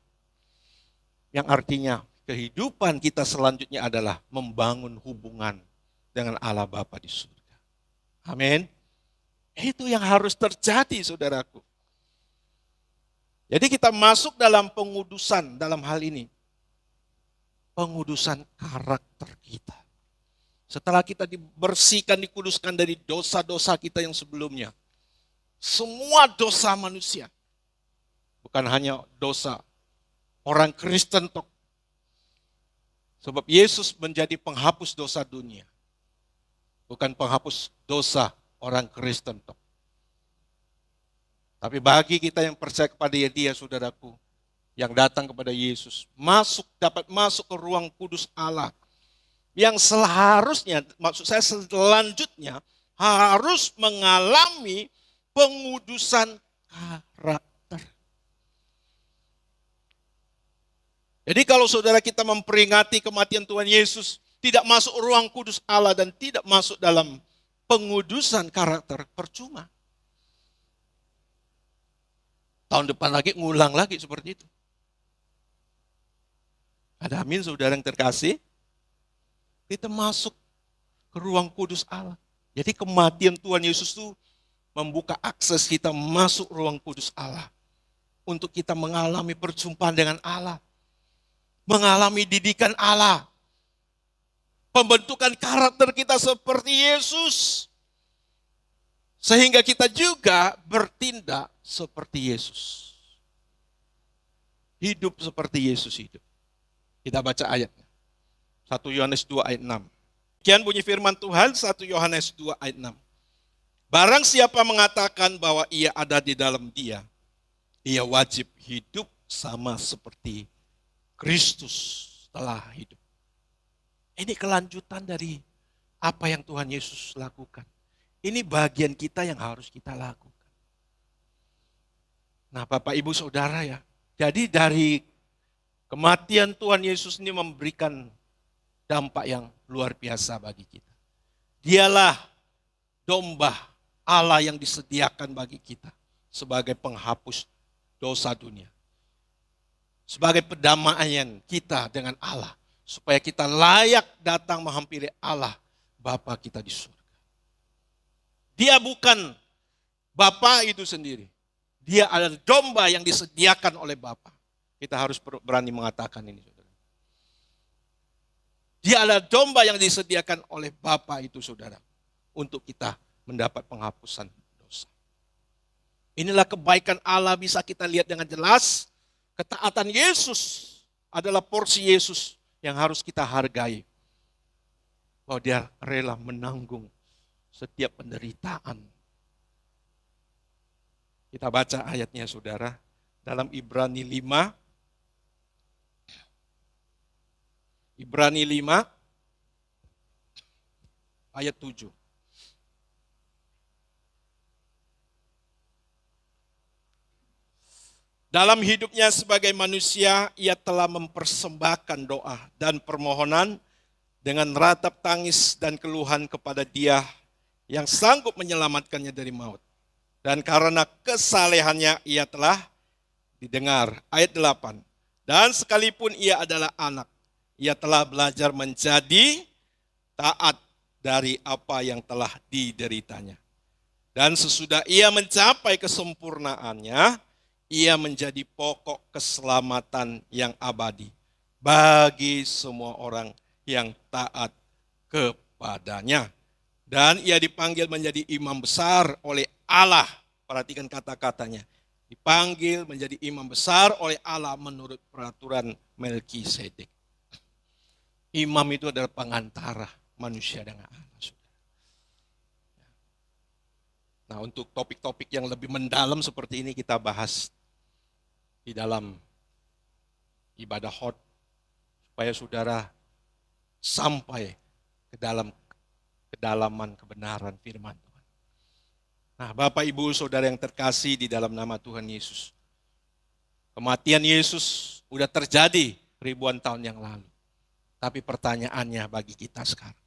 yang artinya kehidupan kita selanjutnya adalah membangun hubungan dengan Allah Bapa di surga. Amin. Itu yang harus terjadi, saudaraku. Jadi kita masuk dalam pengudusan dalam hal ini. Pengudusan karakter kita. Setelah kita dibersihkan, dikuduskan dari dosa-dosa kita yang sebelumnya. Semua dosa manusia. Bukan hanya dosa orang Kristen tok. Sebab Yesus menjadi penghapus dosa dunia. Bukan penghapus dosa orang Kristen tok. Tapi bagi kita yang percaya kepada Dia, saudaraku, yang datang kepada Yesus, dapat masuk ke ruang kudus Allah. Yang seharusnya, maksud saya selanjutnya, harus mengalami pengudusan karakter. Jadi kalau saudara kita memperingati kematian Tuhan Yesus, tidak masuk ruang kudus Allah dan tidak masuk dalam pengudusan karakter, percuma. Tahun depan lagi ngulang lagi seperti itu. Ada amin saudara yang terkasih? Kita masuk ke ruang kudus Allah. Jadi kematian Tuhan Yesus itu membuka akses kita masuk ruang kudus Allah. Untuk kita mengalami perjumpaan dengan Allah. Mengalami didikan Allah. Pembentukan karakter kita seperti Yesus. Sehingga kita juga bertindak seperti Yesus. Hidup seperti Yesus hidup. Kita baca ayatnya. 1 Yohanes 2 ayat 6. Sekian bunyi firman Tuhan, 1 Yohanes 2 ayat 6. Barang siapa mengatakan bahwa ia ada di dalam Dia, ia wajib hidup sama seperti Kristus telah hidup. Ini kelanjutan dari apa yang Tuhan Yesus lakukan. Ini bagian kita yang harus kita lakukan. Nah, Bapak, Ibu, Saudara ya. Jadi dari kematian Tuhan Yesus ini memberikan dampak yang luar biasa bagi kita. Dialah domba Allah yang disediakan bagi kita sebagai penghapus dosa dunia. Sebagai pendamaian kita dengan Allah. Supaya kita layak datang menghampiri Allah, Bapa kita di surga. Dia bukan Bapa itu sendiri. Dia adalah domba yang disediakan oleh Bapa. Kita harus berani mengatakan ini, saudara. Dia adalah domba yang disediakan oleh Bapa itu, saudara. Untuk kita mendapat penghapusan dosa. Inilah kebaikan Allah bisa kita lihat dengan jelas. Ketaatan Yesus adalah porsi Yesus yang harus kita hargai. Bahwa Dia rela menanggung setiap penderitaan. Kita baca ayatnya, saudara. Dalam Ibrani 5. Ibrani 5 ayat 7. Dalam hidupnya sebagai manusia, ia telah mempersembahkan doa dan permohonan dengan ratap tangis dan keluhan kepada Dia yang sanggup menyelamatkannya dari maut. Dan karena kesalehannya ia telah didengar. Ayat 8. Dan sekalipun ia adalah anak, ia telah belajar menjadi taat dari apa yang telah dideritanya. Dan sesudah ia mencapai kesempurnaannya, ia menjadi pokok keselamatan yang abadi bagi semua orang yang taat kepadanya. Dan ia dipanggil menjadi imam besar oleh Allah. Perhatikan kata-katanya. Dipanggil menjadi imam besar oleh Allah menurut peraturan Melkisedek. Imam itu adalah pengantara manusia dengan Allah. Nah, untuk topik-topik yang lebih mendalam seperti ini kita bahas di dalam ibadah hot supaya saudara sampai kedalaman kebenaran firman Tuhan. Nah, Bapak Ibu Saudara yang terkasih di dalam nama Tuhan Yesus. Kematian Yesus udah terjadi ribuan tahun yang lalu. Tapi pertanyaannya bagi kita sekarang.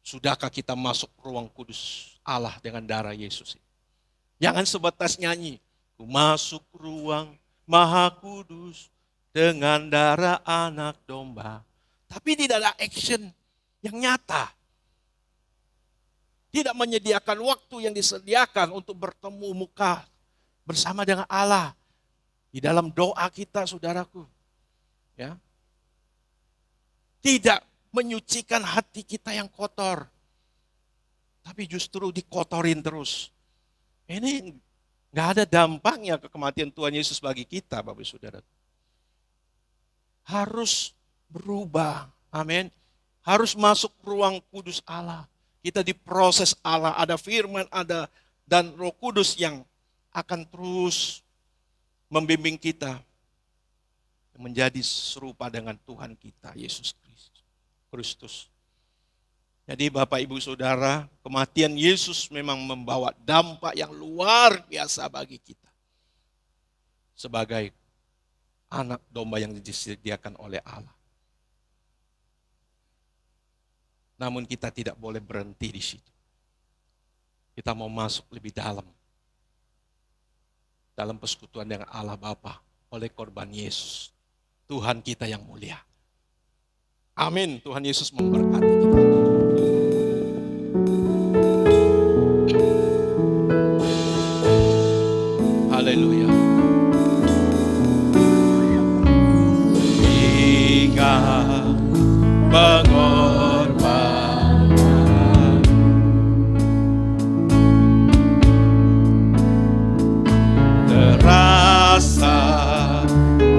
Sudahkah kita masuk ruang kudus Allah dengan darah Yesus? Jangan sebatas nyanyi. Ku masuk ruang Maha Kudus dengan darah anak domba. Tapi tidak ada action yang nyata. Tidak menyediakan waktu yang disediakan untuk bertemu muka bersama dengan Allah. Di dalam doa kita, saudaraku. Ya. Tidak menyucikan hati kita yang kotor. Tapi justru dikotorin terus. Ini nggak ada dampaknya ke kematian Tuhan Yesus bagi kita, Bapak Saudara. Harus berubah. Amin. Harus masuk ruang kudus Allah. Kita diproses Allah, ada firman, ada dan Roh Kudus yang akan terus membimbing kita menjadi serupa dengan Tuhan kita, Yesus Kristus. Jadi Bapak Ibu Saudara, kematian Yesus memang membawa dampak yang luar biasa bagi kita. Sebagai anak domba yang disediakan oleh Allah. Namun kita tidak boleh berhenti di situ. Kita mau masuk lebih dalam. Dalam persekutuan dengan Allah Bapa oleh korban Yesus. Tuhan kita yang mulia. Amin. Tuhan Yesus memberkati kita. Haleluya. Ingat pengorbanan terasa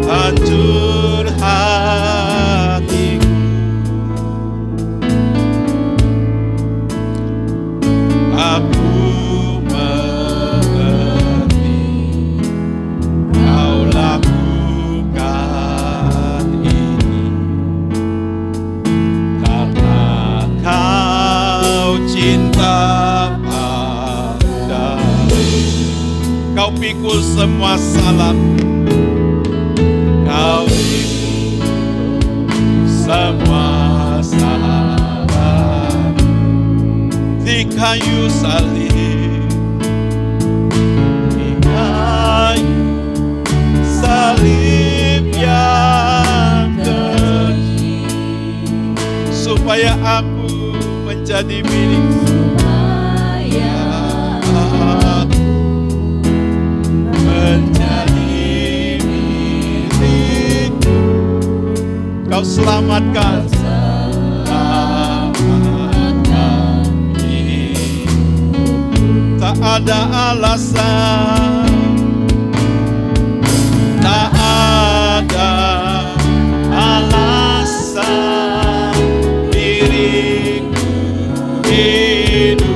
hancur hatiku. Aku mengerti kau lakukan ini karena kau cinta padaku. Kau pikul semua salahku, kau pikul semua salahku di kayu salib, di kayu salib yang kecil, supaya aku menjadi milik. Menjadi milikmu, kau selamatkan ini. Tak ada alasan, tak ada alasan diriku hidup.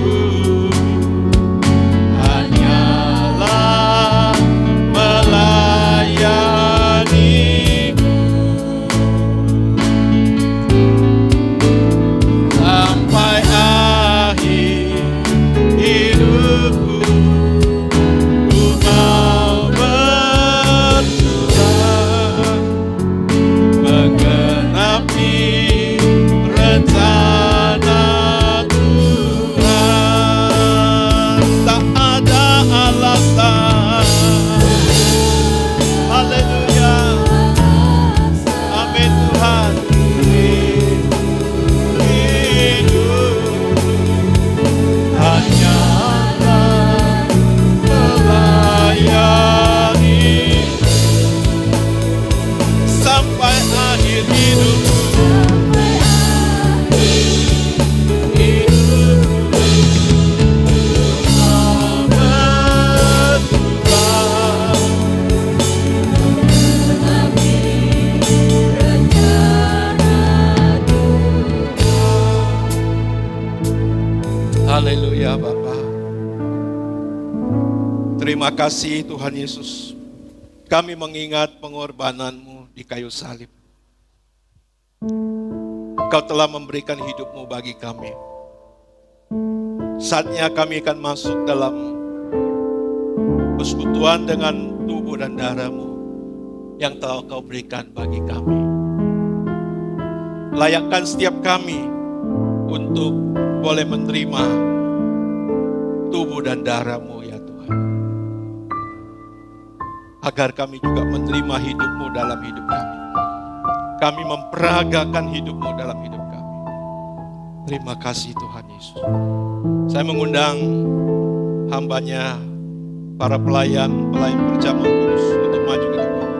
Haleluya Bapa. Terima kasih Tuhan Yesus. Kami mengingat pengorbanan-Mu di kayu salib. Engkau telah memberikan hidupmu bagi kami. Saatnya kami akan masuk dalam persekutuan dengan tubuh dan darah-Mu yang telah Kau berikan bagi kami. Layakkan setiap kami untuk boleh menerima tubuh dan darah-Mu ya Tuhan. Agar kami juga menerima hidup-Mu dalam hidup kami. Kami memperagakan hidup-Mu dalam hidup kami. Terima kasih Tuhan Yesus. Saya mengundang hamba-Nya, para pelayan perjamuan kudus untuk maju ke depan.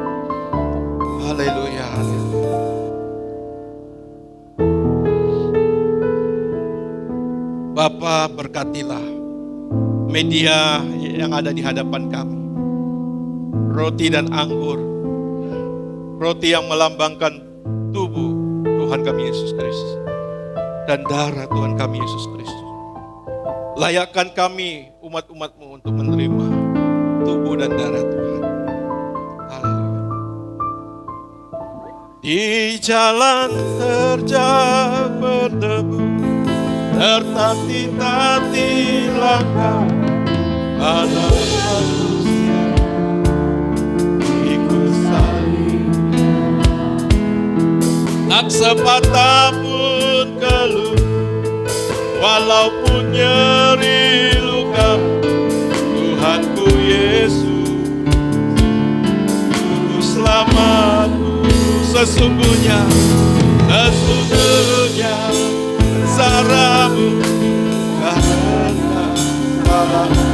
Haleluya, haleluya. Bapa, berkatilah media yang ada di hadapan kami. Roti dan anggur. Roti yang melambangkan tubuh Tuhan kami Yesus Kristus. Dan darah Tuhan kami Yesus Kristus. Layakkan kami umat-umat-Mu untuk menerima tubuh dan darah Tuhan. Haleluya. Di jalan terjal berdebu, tertati-tati langkah anak manusia ikut salib. Tak sepatah pun keluh, walaupun nyeri luka, Tuhanku Yesus, Juru Selamatku. Sesungguhnya saramu karena salahku.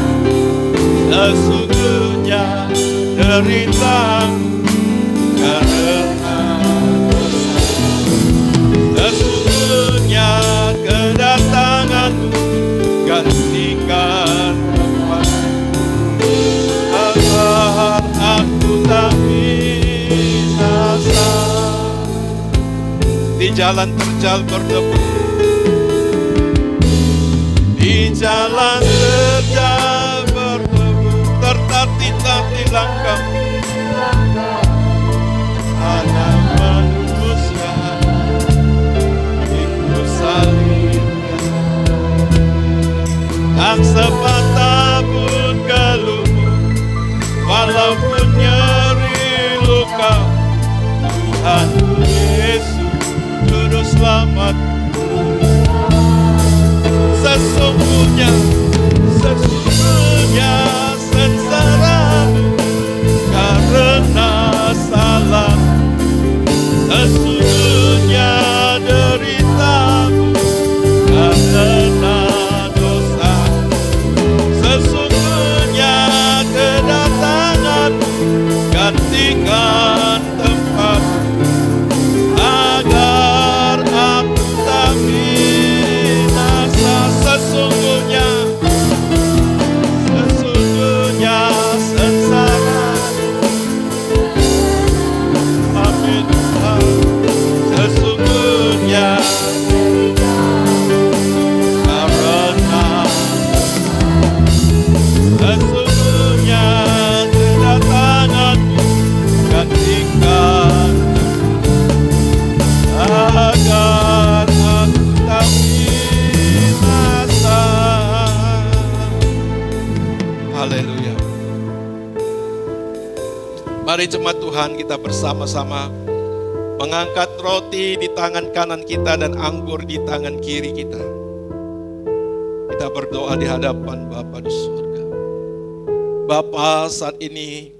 Sesungguhnya deritamu karena dosa. Sesungguhnya kedatanganmu gantikan tempatku agar aku tak binasa. Di jalan terjal berdebu, di jalan terjal berdebu, tertati-tati langkah anak manusia ikut salibnya. Tak sepatah pun keluh, walaupun nyeri luka, Tuhan Yesus Juru Selamat. Sesungguhnya sengsaramu karena salah. Sesungguhnya deritamu karena dosa. Sesungguhnya kedatanganmu gantikan tempatku agar aku tak binasa. Sesungguhnya sengsara. Amin Tuhan. Sesungguhnya karena sesungguhnya kedatanganmu gantikan agar aku tak binasa. Haleluya. Mari jemaat Tuhan, kita bersama-sama mengangkat roti di tangan kanan kita dan anggur di tangan kiri kita. Kita berdoa di hadapan Bapa di surga. Bapa, saat ini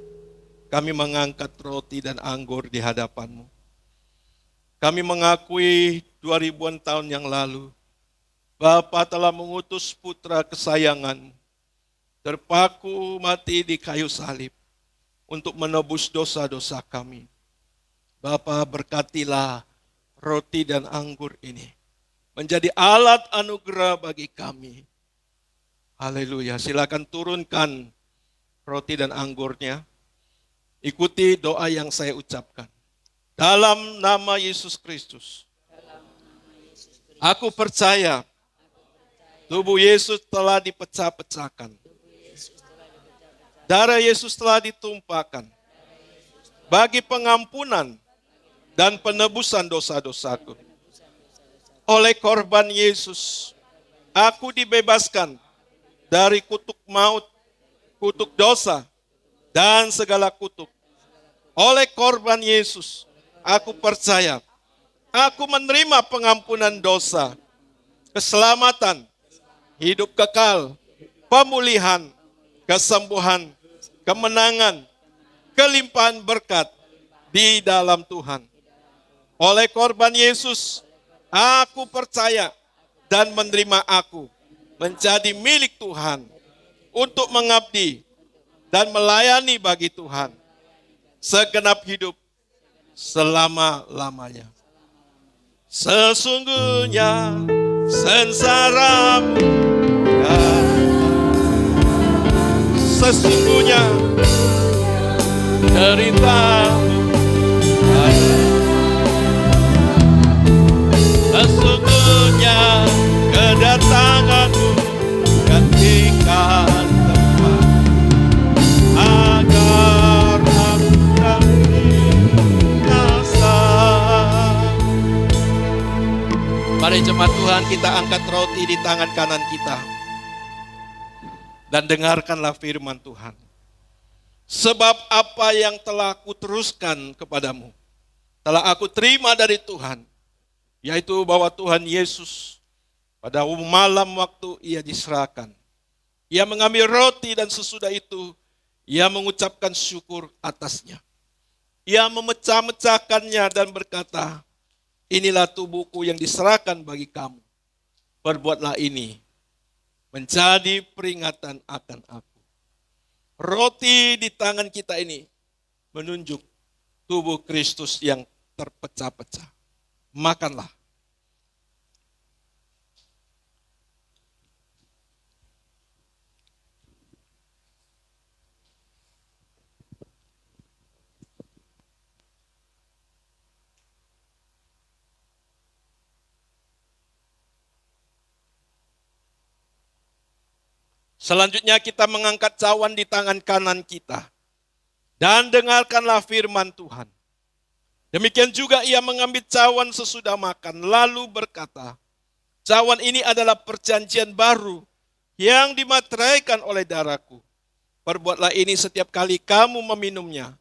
kami mengangkat roti dan anggur di hadapan-Mu. Kami mengakui 2000-an tahun yang lalu, Bapa telah mengutus putra kesayangan, terpaku mati di kayu salib untuk menebus dosa-dosa kami. Bapa, berkatilah roti dan anggur ini menjadi alat anugerah bagi kami. Haleluya. Silakan turunkan roti dan anggurnya. Ikuti doa yang saya ucapkan. Dalam nama Yesus Kristus, aku percaya tubuh Yesus telah dipecah-pecahkan. Darah Yesus telah ditumpahkan bagi pengampunan dan penebusan dosa-dosaku. Oleh korban Yesus, aku dibebaskan dari kutuk maut, kutuk dosa, dan segala kutuk. Oleh korban Yesus, aku percaya, aku menerima pengampunan dosa, keselamatan, hidup kekal, pemulihan, kesembuhan, kemenangan, kelimpahan berkat di dalam Tuhan. Oleh korban Yesus, aku percaya dan menerima aku menjadi milik Tuhan untuk mengabdi dan melayani bagi Tuhan segenap hidup selama-lamanya. Sesungguhnya sengsaramu sesungguhnya deritamu sesungguhnya kedatanganmu gantikan tempat agar aku binasa. Mari jemaat Tuhan, kita angkat roti di tangan kanan kita dan dengarkanlah firman Tuhan. Sebab apa yang telah aku teruskan kepadamu telah aku terima dari Tuhan, yaitu bahwa Tuhan Yesus pada malam waktu ia diserahkan, ia mengambil roti dan sesudah itu ia mengucapkan syukur atasnya. Ia memecah-mecahkannya dan berkata, inilah tubuhku yang diserahkan bagi kamu. Perbuatlah ini menjadi peringatan akan aku. Roti di tangan kita ini menunjuk tubuh Kristus yang terpecah-pecah. Makanlah. Selanjutnya kita mengangkat cawan di tangan kanan kita. Dan dengarkanlah firman Tuhan. Demikian juga ia mengambil cawan sesudah makan, lalu berkata, cawan ini adalah perjanjian baru yang dimateraikan oleh darahku. Perbuatlah ini setiap kali kamu meminumnya,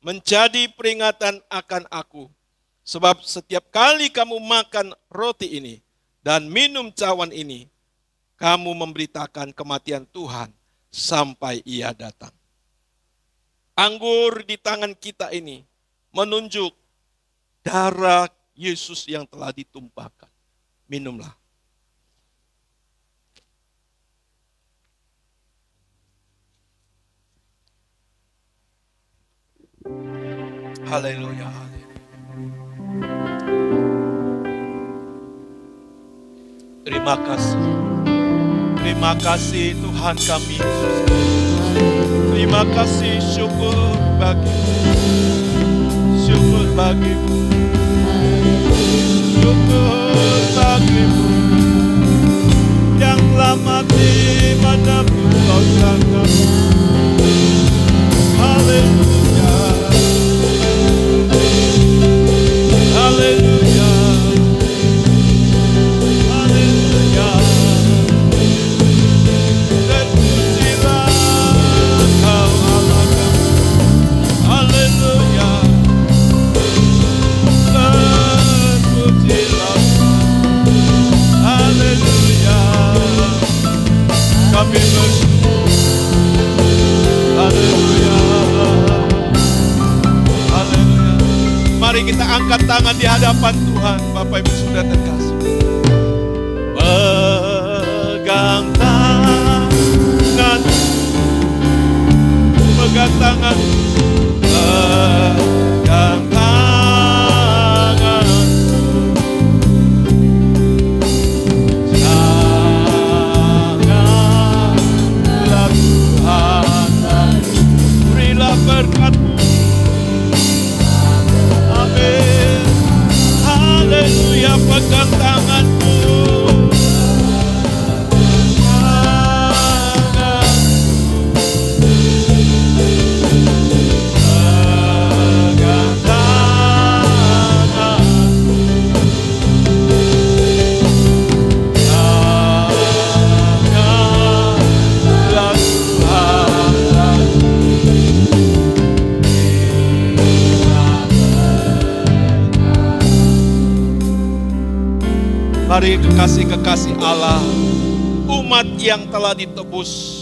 menjadi peringatan akan aku. Sebab setiap kali kamu makan roti ini dan minum cawan ini, kamu memberitakan kematian Tuhan sampai ia datang. Anggur di tangan kita ini menunjuk darah Yesus yang telah ditumpahkan. Minumlah. Haleluya. Terima kasih. Terima kasih Tuhan kami. Terima kasih, syukur bagimu. Syukur bagimu. Syukur bagimu. Yang telah mati menebus dosa kami. Haleluya. Haleluya. Kami bersyukur. Haleluya. Haleluya. Mari kita angkat tangan di hadapan Tuhan, Bapak Ibu Saudara terkasih. Pegang tangan. Pegang tangan. Pegang tangan. Berkat-Mu. Amin. Haleluya, pegang tangan-Mu. Tangan-Mu. Mari kekasih-kekasih Allah, umat yang telah ditebus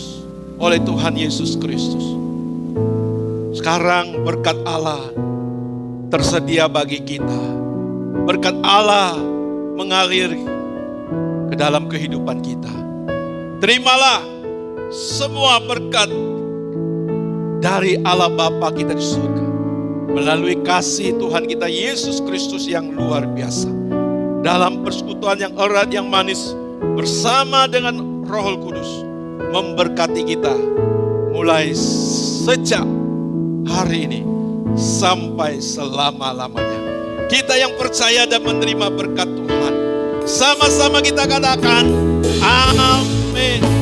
oleh Tuhan Yesus Kristus. Sekarang berkat Allah tersedia bagi kita. Berkat Allah mengalir ke dalam kehidupan kita. Terimalah semua berkat dari Allah Bapa kita di surga melalui kasih Tuhan kita Yesus Kristus yang luar biasa. Dalam persekutuan yang erat, yang manis, bersama dengan Roh Kudus, memberkati kita mulai sejak hari ini sampai selama-lamanya. Kita yang percaya dan menerima berkat Tuhan, sama-sama kita katakan amin.